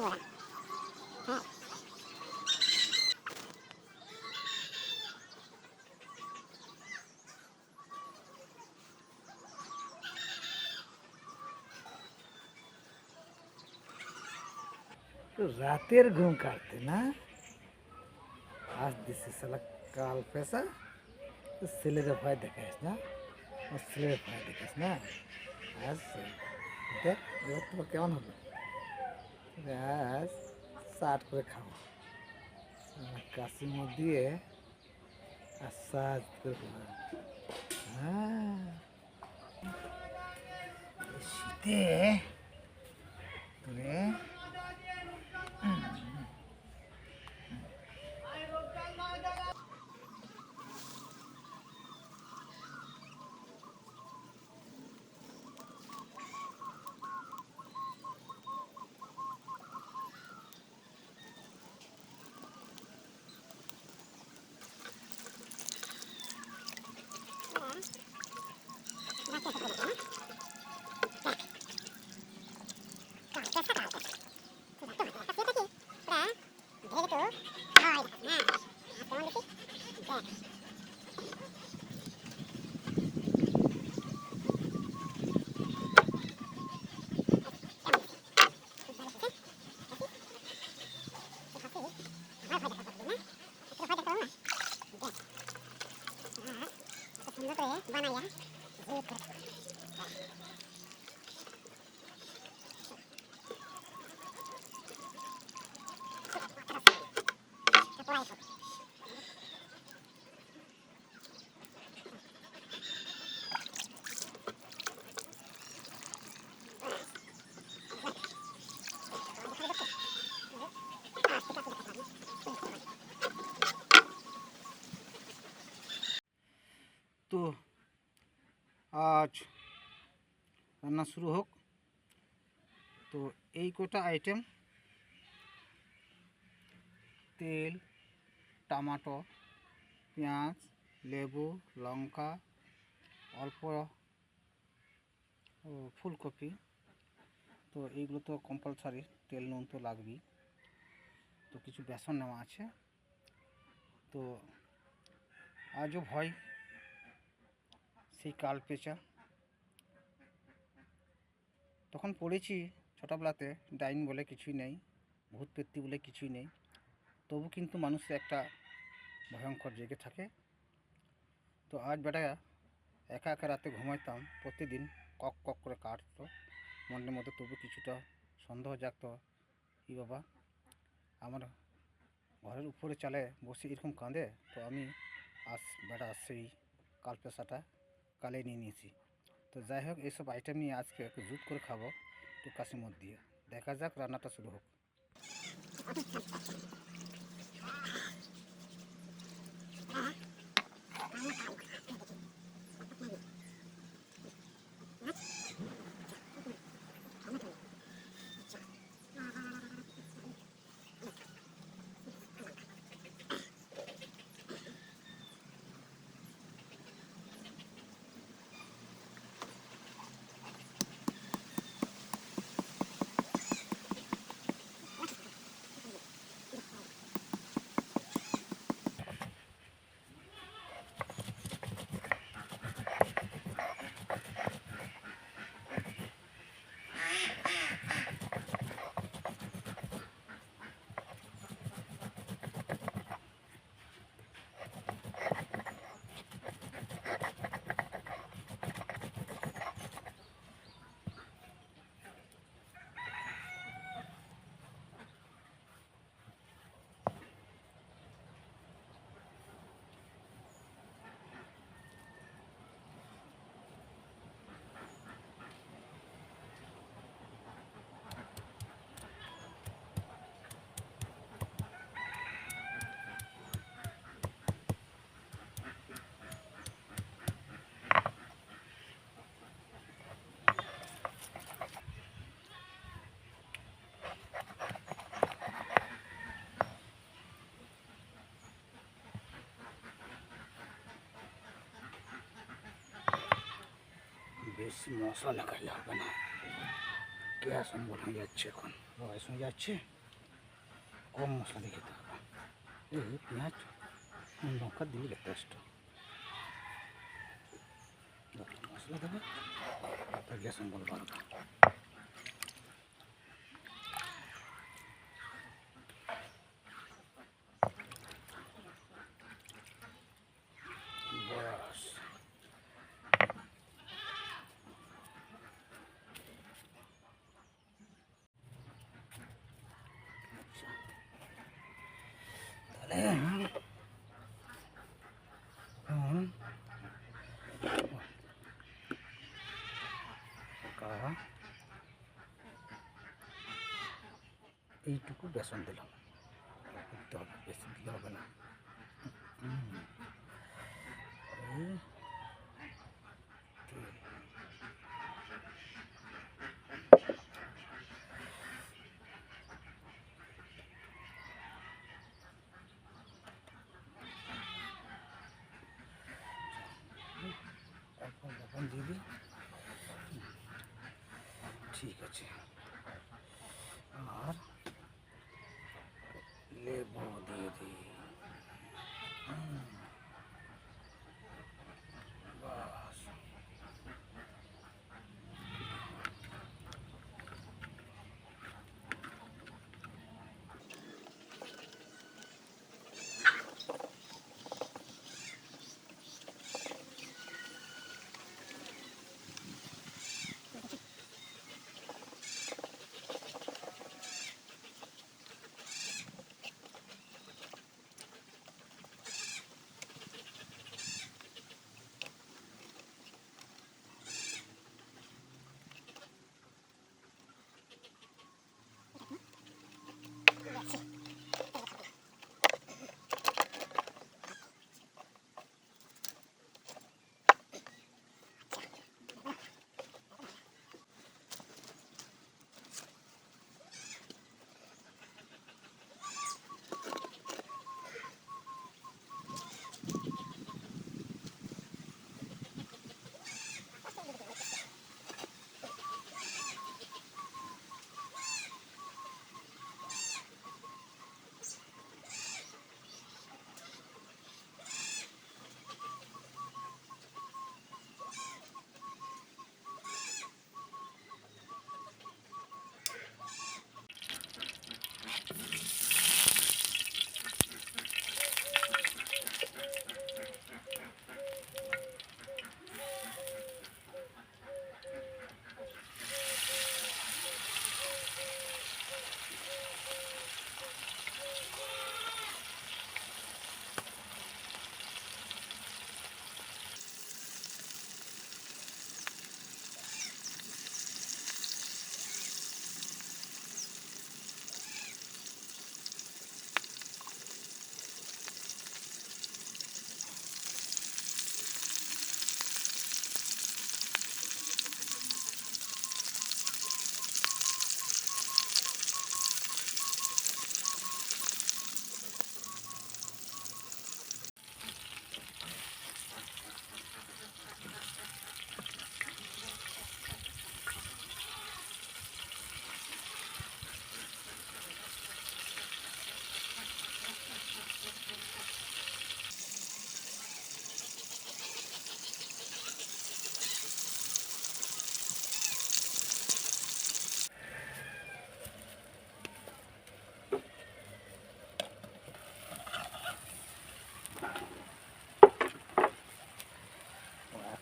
তো রাতের ঘুম কাটতে না আজ দিছে সালা কাল পেশা। তো ছেলেরা ভয় দেখাস না, আমার ছেলের ভয় দেখাস না। আজ দেখ এবার তোমার কেমন হবে। আজ চাট করে খাবো কাশির দিয়ে আর সাজ করে খাবো। হ্যাঁ শীতে তোরে তো আজ রান্না শুরু হোক। তো এই কটা আইটেম তেল, টমেটো, পেঁয়াজ, লেবু, লঙ্কা, অল্প ফুলকপি। তো এইগুলো তো কম্পালসারি, তেল নুন তো লাগবেই। তো কিছু বেসন নেওয়া আছে। তো আজও ভয় সেই কাল পেঁচা, তখন পড়েছি ছোটোবেলাতে ডাইন বলে কিছুই নেই, ভূত পেত্তি বলে কিছুই নেই। তবু কিন্তু মানুষের একটা ভয়ঙ্কর জেগে থাকে। তো আজ বেটা একা একা রাতে ঘুমাইতাম, প্রতিদিন কক কক করে কাটতো মনের মধ্যে। তবু কিছুটা সন্দেহ জাগতো, ই বাবা আমার ঘরের উপরে চালে বসে এরকম কাঁদে। তো আমি বেটা সেই কাল পেশাটা কালে নিয়ে নিয়েছি। তো যাই হোক, এইসব আইটেম নিয়ে আজকে একটু জুত করে খাবো একটু কাশিমত দিয়ে। দেখা যাক, রান্নাটা শুরু হোক। বেশি মশলা খাইলে হবে না। গ্যাস অম্বল হয়ে যাচ্ছে, এখন বয়স হয়ে যাচ্ছে, কম মশলা দিয়ে খেতে হবে। এই পেঁয়াজ লঙ্কা দিলে যথেষ্ট, মশলা দেবে তো গ্যাস অম্বল বাড়বে। বয়স তাহলে এইটুকু বেসন দিলাম, দিতে হবে, বেশি দিলে হবে না। এই অল্প লবণ দিয়ে দিই, ঠিক আছে। আর লেবু দিয়ে দিই, বাস।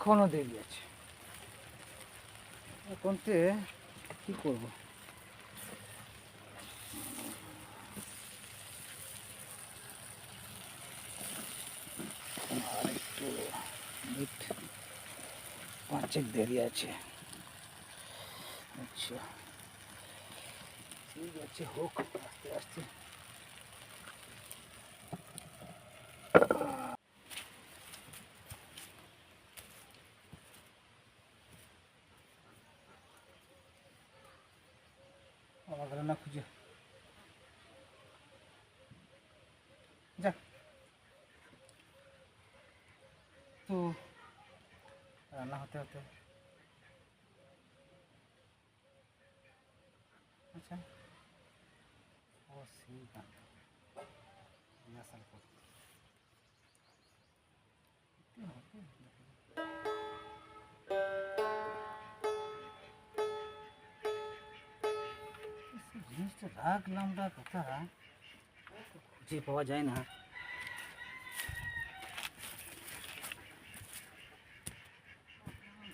এখনো দেরি আছে, এখনতে কি করবো? আর একটু মিট পাঁচেক দেরি আছে। আচ্ছা ঠিক আছে, হোক আস্তে আস্তে। আমার গেল না খুঁজে, যা তো রান্না হতে হতে বলছেন? ও সেই গান রিহার্সাল করতে জিনিসটা রাখলাম কথা খুঁজে পাওয়া যায় না।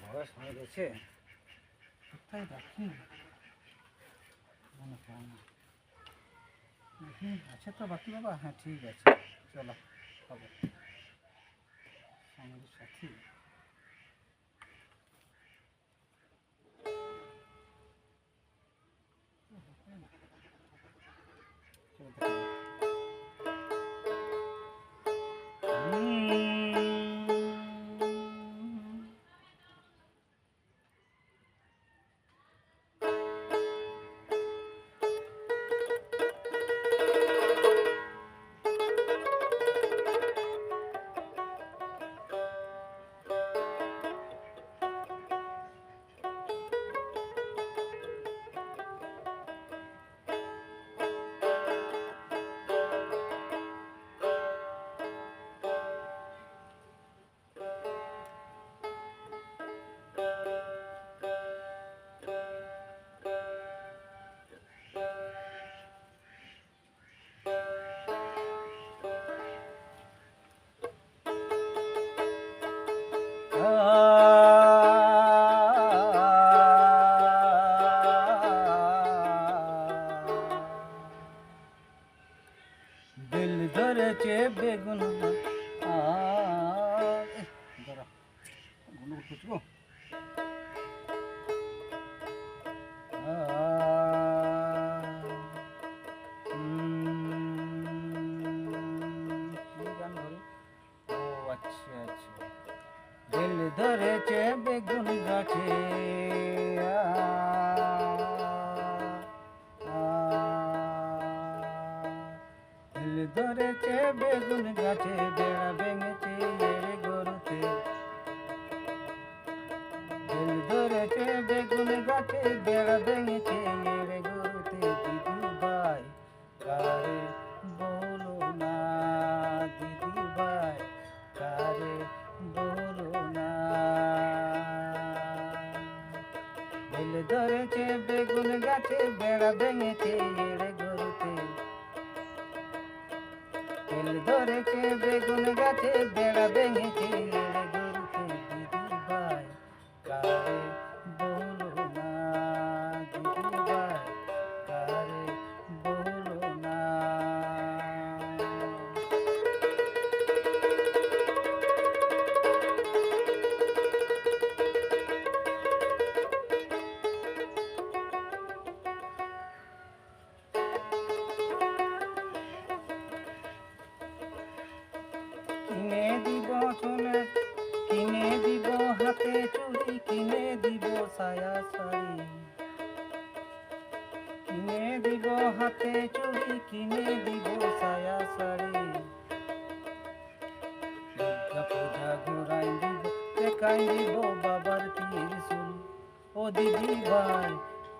বয়স হয়ে গেছে, কোথায় রাখি মনে পড়ে না। আছে তো বাকি বাবা? হ্যাঁ ঠিক আছে, চলো হবে সঙ্গী সাথী। দিল ধরেছে বেগুন দিল ধরেছে বেগুন গাছে দিল ধরেছে বেগুন গাছে বেড়া ভেঙেছে এর গরুতে। দিল ধরেছে বেগুন গাছে বেড়া ভেঙেছে এর গরুতে। দিদি ভাই কারে বলো না, দিদি ভাই কারে বলো না। দিল ধরেছে বেগুন গাছে বেড়া ভেঙেছে এর গরুতে। দিল ধরেছে বেগুন গাছে বেড়া ভেঙেছে এর গরুতে। দিদি ভাই কারে বলো না, দিদি ভাই কারে বলো না। কিনে দিব সোনা, কিনে দিব হাতে চুড়ি, কিনে দিব সায়া শাড়ি। কিনে দিব হাতে চুড়ি, কিনে দিব সায়া শাড়ি। দুর্গা পূজা ঘুরাই দিব, দেখাই দিব বাবার ত্রিশূল। ও দিদি ভাই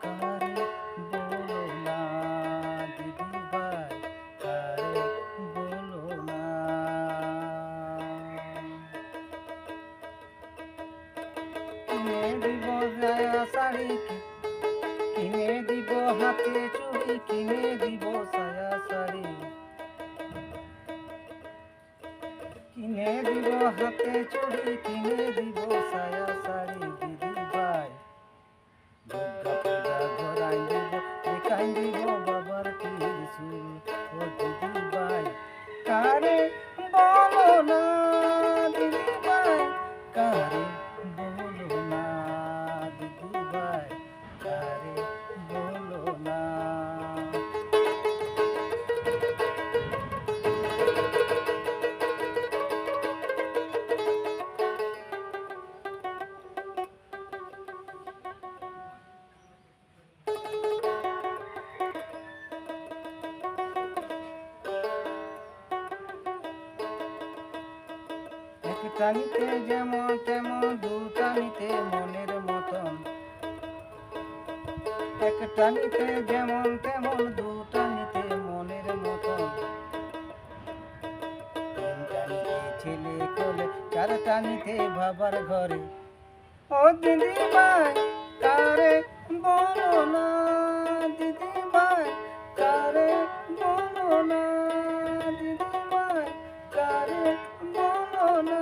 কারে বলো না, দিদি ভাই কারে বলো না। কিনে দিব সায়া শাড়ি, কিনে দিব হাতে চুড়ি, কিনে দিব সায়া শাড়ি। কিনে দিব হাতে চুড়ি, কিনে দিব সায়া শাড়ি। দিদি ভাই দুর্গা পূজা ঘরাই দিব, দেখাই দিব বাবার ত্রিশূল। ও দিদি ভাই কারে বলো না, দিদি ভাই কারে বলো না, দিদি ভাই কারে বলো না। এক টানিতে যেমন তেমন, দু টানিতে মনের মতন। এক টানিতে যেমন তেমন, দু টানিতে মনের মতন, তিন টানিতে ছেলে কোলে, চার টানিতে বাবার ঘরে। ও দিদি ভাই কারে বলো না, দিদি ভাই কারে বলো না, দিদি ভাই কারে বলো না,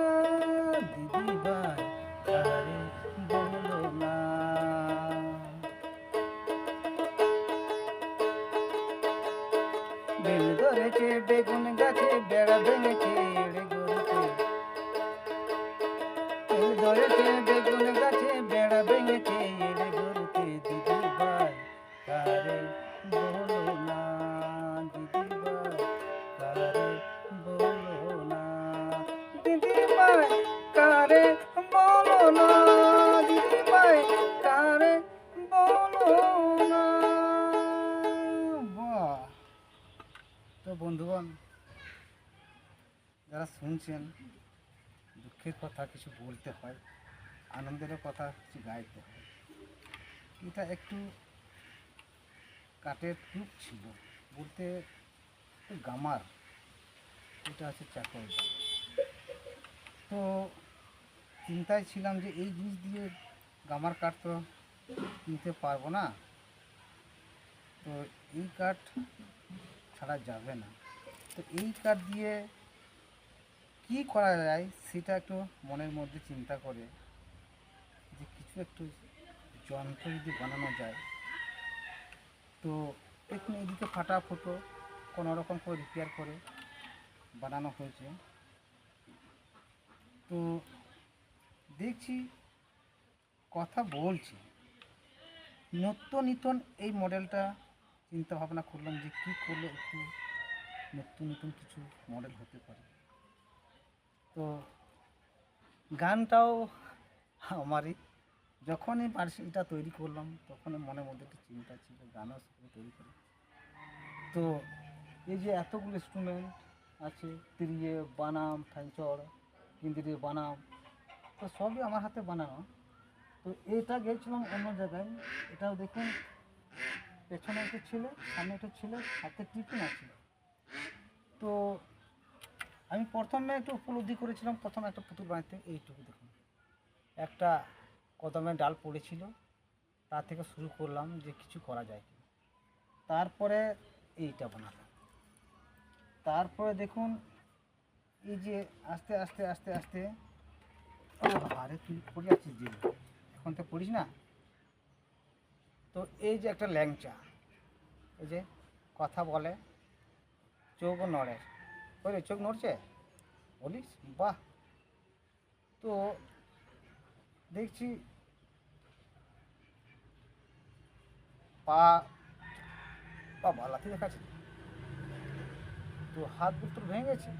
দিদি ভাই কারে বলো না। বেল ধরেছে বেগুন গাছে, বেড়া ভেঙেছে এড়ে গড়েছে। বেল ধরেছে বেগুন গাছে, বেড়া ভেঙেছে এড়ে গড়েছে, দিদি ভাই কারে বলো না, দিদি ভাই কারে বলো না, দিদি ভাই কারে বলো না, দিদি ভাই কারে বলো না। বাহ! তো বন্ধুগণ, যারা শুনছেন, দুঃখের কথা কিছু বলতে হয়, আনন্দেরও কথা কিছু গাইতে হয়। এটা একটু কাঠের টুক ছিল, বলতে একটু গামার, এটা হচ্ছে চাকর। তো চিন্তায় ছিলাম যে এই জিনিস দিয়ে গামার কাঠ তো কিনতে পারবো না, তো এই কাঠ ছাড়া যাবে না। তো এই কাঠ দিয়ে কী করা যায় সেটা একটু মনের মধ্যে চিন্তা করে, যে কিছু একটু যন্ত্র যদি বানানো যায়। তো দেখুন এদিকে ফাটা ফুটো কোনো রকম করে রিপেয়ার করে বানানো হয়েছে। তো দেখছি কথা বলছি, নিত্য নতুন এই মডেলটা চিন্তা ভাবনা করলাম যে কী করলে একটু নতুন নতুন কিছু মডেল হতে পারে। তো গানটাও আমারই, যখনই এটা তৈরি করলাম তখনই মনের মধ্যে একটা চিন্তা ছিল গানও তৈরি করি। তো এই যে এতগুলো ইনস্ট্রুমেন্ট আছে, তিরিয়ে বানাম, ঠাঞ্চড়, ইন্দ্রিয়ে বানাম, তো সবই আমার হাতে বানানো। তো এটা গেছিলাম অন্য জায়গায়, এটাও দেখুন পেছনে একটা ছেলে, সামনে একটা ছেলে, হাতে টিফিন আছে। তো আমি প্রথমে একটু উপলব্ধি করেছিলাম, প্রথমে একটা পুতুল বানাতে, এইটুকু দেখুন একটা কদমের ডাল পড়েছিল, তা থেকে শুরু করলাম যে কিছু করা যায় কি। তারপরে এইটা বানালাম, তারপরে দেখুন এই যে আস্তে আস্তে আস্তে আস্তে, আরে তুই পড়ে আছিস যে, এখন তো পড়িস না। তো এই যে একটা ল্যাংচা, এই যে কথা বলে, চোখও নড়ে, বলে চোখ নড়ছে বলিস, বাহ। তো দেখছি পা পা ভালাতে দেখাচ্ছে, তো হাত দুটো ভেঙে গেছে,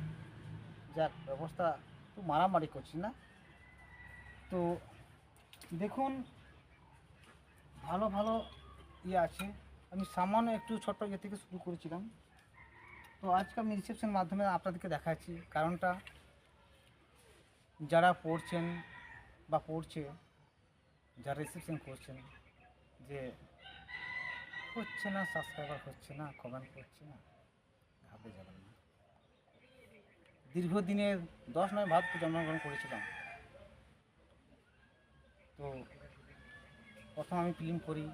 যাক ব্যবস্থা, তো মারামারি করছি না। তো দেখুন ভালো ভালো ইয়ে আছে, আমি সামান্য একটু ছোট্ট ইয়ে থেকে শুরু করেছিলাম। তো আজকে আমি রিসেপশন মাধ্যমে আপনাদেরকে দেখাচ্ছি, কারণটা যারা পড়ছেন বা পড়ছে, যারা রিসেপশন করছেন, যে হচ্ছে না, সাবস্ক্রাইবার হচ্ছে না, কমেন্ট করছে না, ঘাবড়ে যাবেন না। দীর্ঘদিনের 10 নয় জন্মগ্রহণ করেছিলাম। তো প্রথম আমি ফিল্ম করি,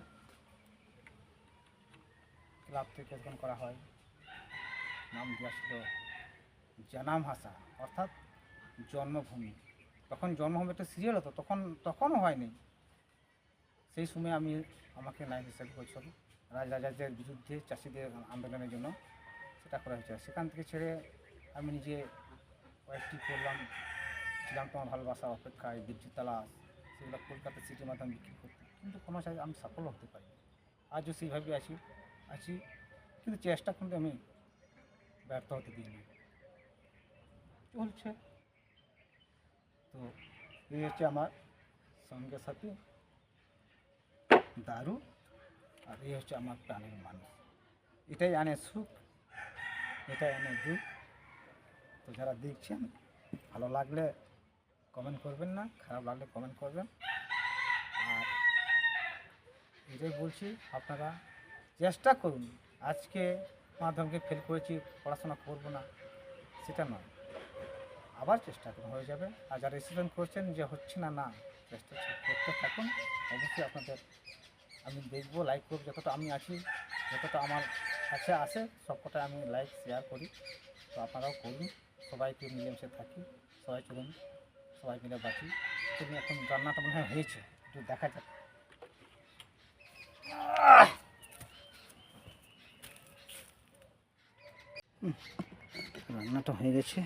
ক্লাব থেকে যখন করা হয়, নাম দেওয়া ছিল জানাম হাসা, অর্থাৎ জন্মভূমি। তখন জন্মভূমি একটা সিরিয়াল হতো, তখনও হয়নি। সেই সময় আমাকে নায়ক হিসেবে করেছিল, রাজাদের বিরুদ্ধে চাষিদের আন্দোলনের জন্য সেটা করা হয়েছে। সেখান থেকে ছেড়ে আমি নিজে কয়েকটি করলাম, ছিলাম তোমার ভালোবাসা, অপেক্ষায়, বীরজি তালাশ, সেগুলো কলকাতা সিটির মাধ্যমে বিক্রি করতাম, কিন্তু কোনো সাথে আমি সফল হতে পারিনি। আজও সেইভাবে আছি, কিন্তু চেষ্টা কিন্তু আমি ব্যর্থ হতে দিইনি, চলছে। তো এই হচ্ছে আমার সঙ্গে সাথী দারু, আর এই হচ্ছে আমার প্রাণের মানুষ। এটাই আনে সুখ, এটাই আনে দুঃখ। তো যারা দেখছেন, ভালো লাগলে কমেন্ট করবেন না, খারাপ লাগলে কমেন্ট করবেন। আর এটাই বলছি, আপনারা চেষ্টা করুন। আজকে মাধ্যমিকে ফেল করেছি, পড়াশোনা করবো না, সেটা নয়, আবার চেষ্টা করুন, হয়ে যাবে। আর যারা রেজিস্ট্রেশন করছেন যে হচ্ছে না, না, চেষ্টা করতে থাকুন। অবশ্যই আপনাদের আমি দেখবো, লাইক করবো, যতটা আমি আছি, যতটা আমার কাছে আসে সবকটা আমি লাইক শেয়ার করি। তো আপনারাও করুন, সবাইকে মিলেমিশে থাকি, সবাই চলুন, সবাই মিলে বাঁচি। তুমি এখন রান্নাটা মনে হয় হয়েছে, একটু দেখা যাক। রান্নাটা হয়ে গেছে।